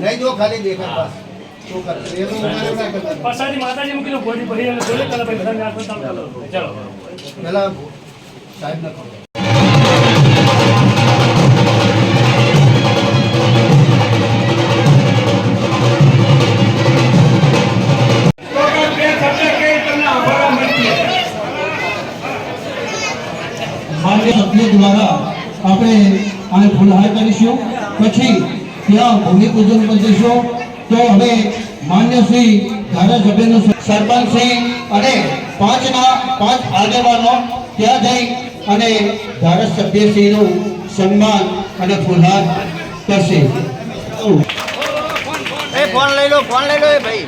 नहीं जो खाली देखा बस तो कर ये तो पसारी माताजी मुकी लो गोडी भरी बोले चलो भाई બધા યાદ કરતા ચલો पहला साइड ना करो मान्य सभ्य द्वारा આપણે આને ફૂલહાર કરીશું પછી ત્યાં ભૂમિ પૂજન કરીશું તો હવે માન્ય શ્રી ધારાસભ્યનો સરપંચ શ્રી અને પાંચ આગેવાનો ત્યાં જઈ અને ધારાસભ્ય શ્રીનું સન્માન અને ફૂલહાર કરશે। ए फोन ले लो ए भाई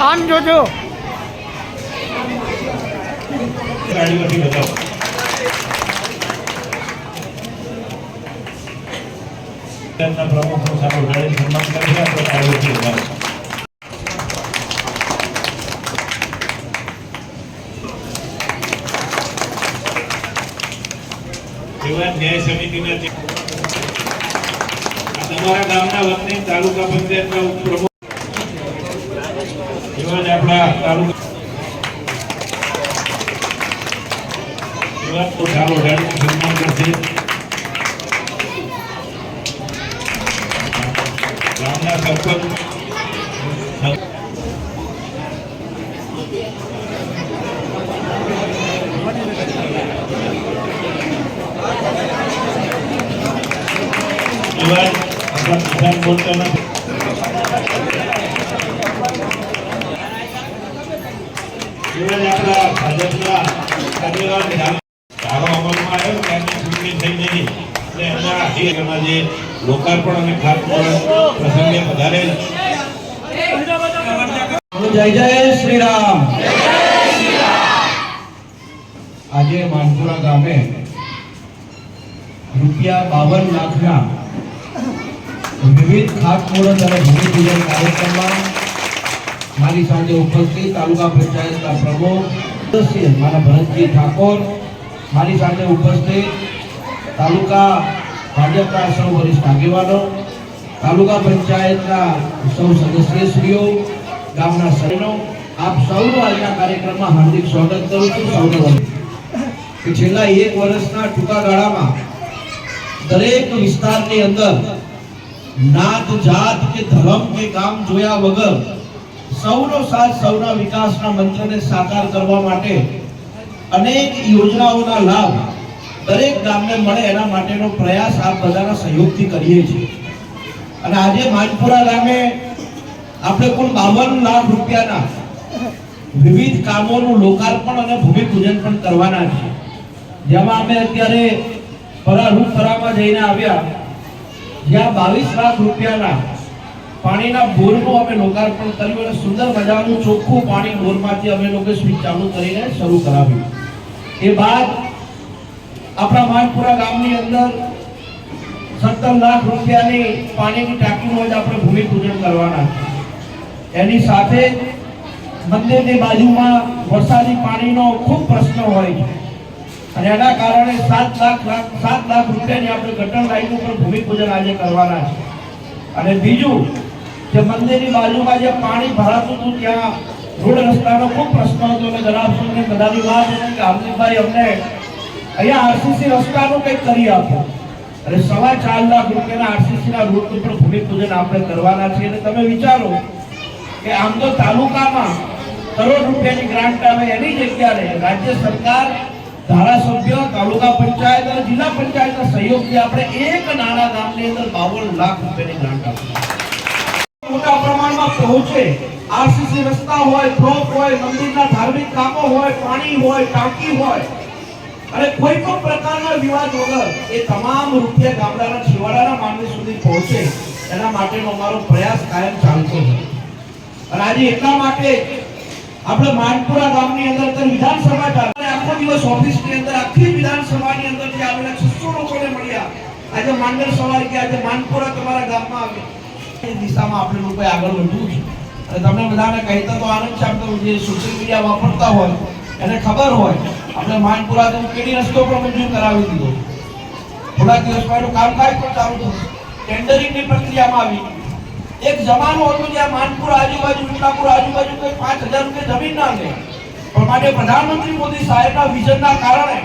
આમ જોજો ગાડીમાંથી બતાવો તેમના પ્રમુખનું સારું ગાડી સન્માન કરી આપણે ગાડીમાંથી બતાવો એવા ન્યાય સમિતિના તમારા ગામના વતની તાલુકા પંચાયતના ઉપપ્રમુખ એવા જ આપણા તાલુકા એવા તો ચાલો ગાડીનું સન્માન કરશે ગામના સરપંચ એવા આપણા કિસાન મોરચાના આપણા ભાજપના આગેવાન સારો અમલમાં આવ્યો ત્યાંની ચૂંટણી થઈ ગઈ એટલે એમના આખીમાં જે લોકાર્પણ અને ખાતમુહૂર્ત પ્રસંગે વધારે જય જય શ્રી રામ। આજે માનપુરા ગામે ₹52 લાખના વિવિધ ખાતમુહૂર્ત અને ભૂમિપૂજન કાર્યક્રમમાં મારી સાથે ઉપસ્થિત તાલુકા પંચાયતના પ્રમુખ સદસ્ય મારા ભરતજી ઠાકોર, મારી સાથે ઉપસ્થિત તાલુકા ભાજપના સૌ વરિષ્ઠ આગેવાનો, તાલુકા પંચાયતના સૌ સદસ્યશ્રીઓ, ગામના સૈનો, આપ સૌનું આજના કાર્યક્રમમાં હાર્દિક સ્વાગત કરું છું। સૌને કે છેલ્લા 1 વર્ષના ટૂંકા ગાળામાં દરેક વિસ્તારની અંદર નાત જાત કે ધર્મ કે કામ જોયા વગર સૌનો સાથ સૌના વિકાસના મંત્રને સાકાર કરવા માટે અનેક યોજનાઓના લાભ દરેક ગામને મળે એના માટેનો પ્રયાસ આપ બધાના સહયોગથી કરીએ છીએ। અને આજે માનપુરા ગામે આપણે કુલ ₹52 લાખ વિવિધ કામોનું લોકાર્પણ અને ભૂમિપૂજન પણ કરવાના છે, જેમાં અમે અત્યારે રૂપપરામાં જઈને આવ્યા જ્યાં ₹22 લાખ પાણીના બોરનું અમે લોકાર્પણ કર્યું અને સુંદર મજાનું ચોખ્ખું પાણી બોરમાંથી અમે લોકો સ્વિચ ચાલુ કરીને શરૂ કરાવ્યું। એ બાદ આપણા માનપુરા ગામની અંદર ₹17 લાખ પાણીની ટાંકીનું જ આપણે ભૂમિપૂજન કરવાના છે। એની સાથે મંદિરની બાજુમાં વરસાદી પાણીનો ખૂબ પ્રશ્ન હોય છે અને એના કારણે ₹7 લાખની આપણે ગટર લાઈન ઉપર ભૂમિપૂજન આજે કરવાના છે। અને બીજું કે મંદિરની બાજુમાં જે પાણી ભરાતું હતું ત્યાં રોડ રસ્તાનો ખૂબ પ્રશ્ન હતો અને જનાબને બધાની વાત હતી કે હાર્દિકભાઈ અમને અહીંયા આરસીસી રસ્તાનું કંઈક કરી આપો અને ₹4.5 લાખ આરસીસીના રોડ ઉપર ભૂમિપૂજન આપણે કરવાના છીએ। અને તમે વિચારો કે આમ તો તાલુકામાં કરોડ રૂપિયાની ગ્રાન્ટ આવે એની જગ્યાએ રાજ્ય સરકાર, ધારાસભ્ય, તાલુકા પંચાયત અને જિલ્લા પંચાયતના સહયોગથી આપણે એક નાના ગામની અંદર ₹52 લાખ ગ્રાન્ટ આપી મોટા પ્રમાણમાં પહોંચે। આરસીસી રસ્તા હોય, બ્લોક હોય, મંદિરના ધાર્મિક કામો હોય, પાણી હોય, ટાંકી હોય અને કોઈ પણ પ્રકારના વિવાદ વગર એ તમામ રૂપિયા ગામડાના છેવાડાના માનવી સુધી પહોંચે એના માટેનો અમારો પ્રયાસ કાયમ ચાલતો છે। અને આજે એટલા માટે આપણે માનપુરા ગામની અંદર વિધાનસભા ચાલે આખો દિવસ ઓફિસની અંદર આખી વિધાનસભાની અંદર જે આવેલા 600 લોકોને આજે માંડલ સવાર કે આજે માનપુરા તમારા ગામમાં આવે એ દિશામાં આપણે લોકોએ આગળ વધવું છે. અને તમને બધાને કહેતા તો આનંદ છે, આપણે જે સોશિયલ મીડિયા વાપરતા હોય એને ખબર હોય આપણે માનપુરા તો કેડી રસ્તો પણ મંજૂર કરાવી દીધો. થોડા દિવસમાં એનું કામકાજ પણ ચાલુ થયું. ટેન્ડરિંગની પ્રક્રિયામાં આવી. એક જમાનો હતો જ્યાં માનપુરા આજુબાજુ વિઠલાપુર આજુબાજુ કોઈ 5000 રૂપિયા જમીન ના લે, પણ માટે પ્રધાનમંત્રી મોદી સાહેબના વિઝનના કારણે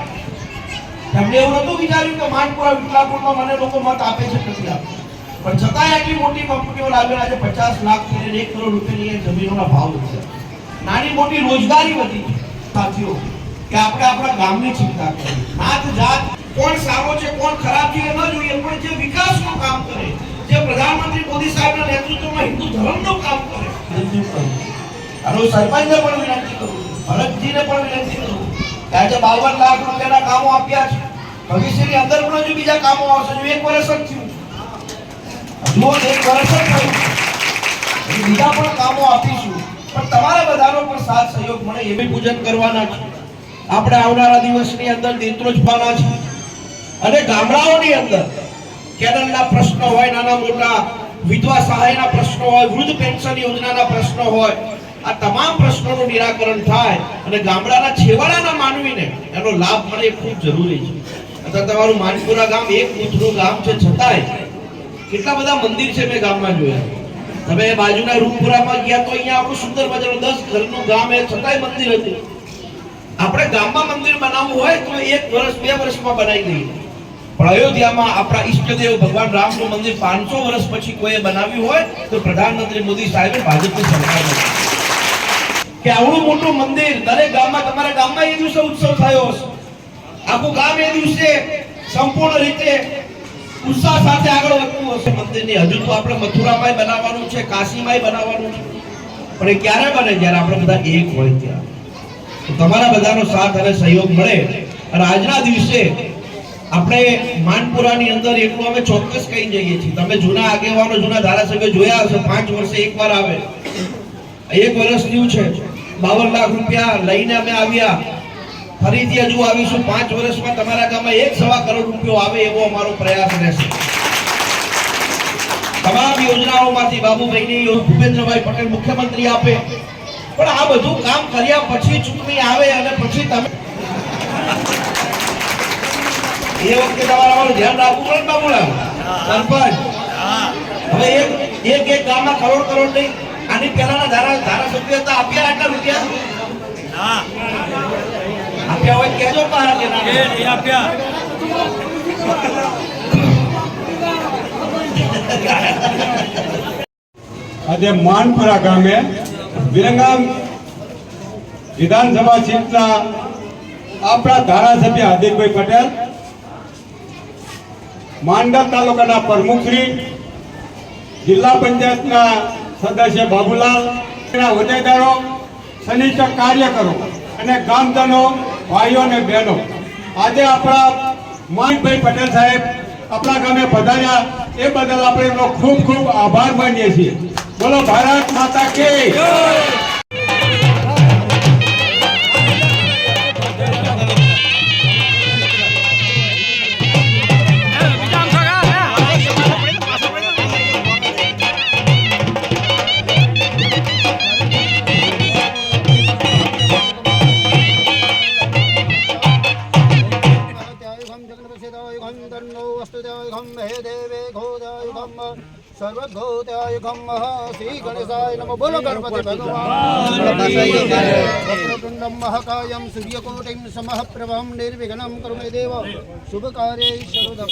એમણે એવું નતું વિચાર્યું કે માનપુરા વિઠલાપુરમાં મને લોકો મત આપે છે નથી આપે, પણ છતાંય આટલી મોટી કંપનીઓ લાવેલા આજે 50 લાખથી લઈને 1 કરોડ રૂપિયાની જમીનોના ભાવ વધ્યા. નાની મોટી રોજગારી વધી. સાથીઓ કે આપણે આપણા ગામની ચિંતા કરીએ. નાત જાત કોણ સારો છે કોણ ખરાબ છે એ ન જોઈએ, પણ જે વિકાસનું કામ કરે, જે પ્રધાનમંત્રી મોદી સાહેબના નેતૃત્વમાં હિન્દુ ધર્મનું કામ કરે. અને હું સરપંચને પણ વિનંતી કરું છું, ભરતજીને પણ વિનંતી કરું કે આજે 52 લાખ રૂપિયાના કામો આપ્યા છે. ભવિષ્યની અંદર પણ હજુ બીજા કામો આવશે. જો 1 વર્ષ જ થયું, હજુ 1 વર્ષ જ થયું, બીજા પણ કામો આપીશું. પણ તમારા બધાનો પણ સાથ સહયોગ મળે એવી પૂજન કરવાના છે. આપણે આવનારા દિવસની અંદર નેત્રોજ પાના છે. અને ગામડાઓની અંદર કેનલના પ્રશ્નો હોય, નાના મોટા વિધવા સહાયના પ્રશ્નો હોય, વૃદ્ધ પેન્શન યોજનાના પ્રશ્નો હોય, આ તમામ પ્રશ્નોનું નિરાકરણ થાય અને ગામડાના છેવાડાના માનવીને એનો લાભ મળે એ ખૂબ જરૂરી છે. અત્યારે તમારું માનપુરા ગામ એક બુથનું ગામ છે, છતાંય કેટલા બધા મંદિર છે મેં ગામમાં જોયા. તમે બાજુના રૂપપુરામાં ગયા તો અહીંયા આપણું સુંદર મજાનું 10 ઘરનું ગામ એ છતાંય મંદિર હતું. આપણે ગામમાં મંદિર બનાવવું હોય તો 1 વર્ષ 2 વર્ષમાં બનાવી દઈએ, પણ અયોધ્યામાં આપણા ઈષ્ટદેવ ભગવાન રામનું મંદિર 500 વર્ષ પછી કોઈએ બનાવ્યું હોય તો પ્રધાનમંત્રી મોદી સાહેબે ભાજપની સરકાર કે આવડું મોટું મંદિર દરેક ગામમાં, તમારા ગામમાં એ દિવસે ઉત્સવ થયો હશે. આખું ગામ એ દિવસે સંપૂર્ણ રીતે ઉત્સાહ સાથે આગળ વધતું હશે. મંદિરની હજુ તો આપણે મથુરામાં બનાવવાનું છે, કાશીમાં બનાવવાનું છે, પણ એ ક્યારે બને? જ્યારે આપણે બધા એક હોય ત્યારે. તમારા બધાનો સાથ અને સહયોગ મળે અને આજના દિવસે આપણે માનપુરાની અંદર એટલું અમે ચોક્કસ કહી જઈએ છીએ. તમે જૂના આગેવાનો, જૂના ધારાસભ્યો જોયા હશે, 5 વર્ષે એકવાર આવે. 1 વર્ષ થયું છે, 52 લાખ રૂપિયા લઈને અમે આવ્યા, ફરીથી હજુ આવીશું. 5 વર્ષમાં તમારા ગામમાં 1.25 કરોડ રૂપિયા આવે એવો અમારો પ્રયાસ રહેશે. તમામ યોજનાઓમાંથી બાબુભાઈની, ભૂપેન્દ્રભાઈ પટેલ મુખ્યમંત્રી આપે, પણ આ બધું કામ કર્યા પછી ચૂંટણી આવે અને પછી તમે એ વખતે તમારે અમારું ધ્યાન રાખવું પડે ને બાબુલાલ સરપંચ. હવે એક ગામમાં કરોડ નહીં, આની પહેલાના ધારાસભ્ય હતા, આપ્યા આટલા રૂપિયા આપ્યા હોય કેજો પારા કે ના આપ્યા. આજે માનપુરા ગામે વિરંગામ વિધાનસભા સીટના આપણા ધારાસભ્ય હાર્દિકભાઈ પટેલ, માંડલ તાલુકાના પ્રમુખશ્રી, જિલ્લા પંચાયતના સદસ્ય બાબુલાલ, હોદ્દેદારો, સનિષ્ઠ કાર્યકરો અને ગામજનો, ભાઈઓ અને બહેનો, આજે આપણા માણિકભાઈ પટેલ સાહેબ આપણા ગામે પધાર્યા એ બદલ આપણે એમનો ખૂબ ખૂબ આભાર માનીએ છીએ. બોલો ભારત માતા કી જય. सर्वभूतायुगम श्री गणेशाय नमः. बोलो गणपति भगवान. महाकायं सूर्यकोटिं समप्रभं निर्विघ्नं कुरु मे देव. शुभ कार्ये सर्वदा.